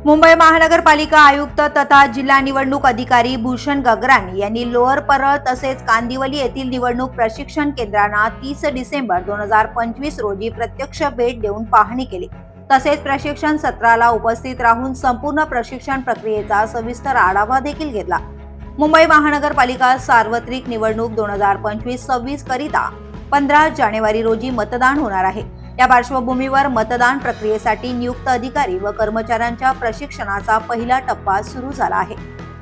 मुंबई महानगरपालिका आयुक्त तथा जिल्हा निवडणूक अधिकारी भूषण गगराणी यांनी लोअर परळ तसेच कांदिवली येथील निवडणूक प्रशिक्षण केंद्रांना 30 डिसेंबर 2025 रोजी प्रत्यक्ष भेट देऊन पाहणी केली। तसेच प्रशिक्षण सत्राला उपस्थित राहून संपूर्ण प्रशिक्षण प्रक्रियेचा सविस्तर आढावा देखील घेतला। मुंबई महानगरपालिका सार्वत्रिक निवडणूक 2025-26 करिता 15 जानेवारी रोजी मतदान होणार आहे। या पार्श्वभूमीवर मतदान प्रक्रियेसाठी नियुक्त अधिकारी व कर्मचाऱ्यांच्या प्रशिक्षणाचा पहिला टप्पा सुरू झाला आहे।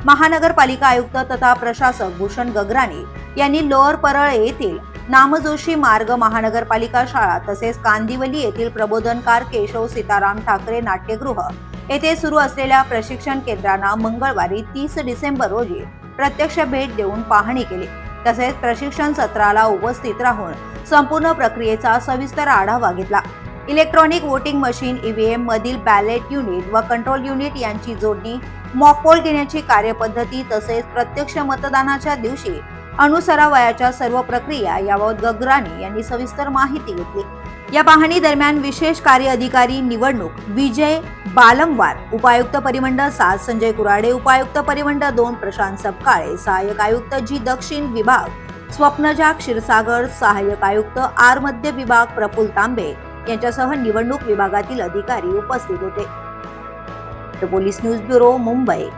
महानगरपालिका आयुक्त तथा प्रशासक भूषण गगराणी यांनी लोअर परळ येथील नामजोशी मार्ग महानगरपालिका शाळा तसेच कांदिवली येथील प्रबोधनकार केशव सीताराम ठाकरे नाट्यगृह येथे सुरू असलेल्या प्रशिक्षण केंद्रांना मंगळवारी 30 डिसेंबर रोजी प्रत्यक्ष भेट देऊन पाहणी केली। तसेच प्रशिक्षण सत्राला उपस्थित राहून संपूर्ण प्रक्रियेचा सविस्तर आढावा घेतला। इलेक्ट्रॉनिक वोटिंग मशीन ईव्हीएम मधील बॅलेट युनिट व कंट्रोल युनिट यांची जोडणी, मॉक पोल घेण्याची कार्यपद्धती तसेच प्रत्यक्ष मतदानाच्या दिवशी अनुसरावयाच्या सर्व प्रक्रिया याबाबत गगराणी यांनी सविस्तर माहिती घेतली। या पाहणी दरम्यान विशेष कार्य अधिकारी निवडणूक विजय बालमवार, उपायुक्त परिमंडळ 7 संजय कुराडे, उपायुक्त परिमंडळ 2 प्रशांत सपकाळे, सहाय्यक आयुक्त जी दक्षिण विभाग स्वप्नजा क्षीरसागर, सहाय्यक आयुक्त आर मध्य विभाग प्रफुल्ल तांबे यांच्यासह निवडणूक विभागातील अधिकारी उपस्थित होते। Police news bureau, Mumbai.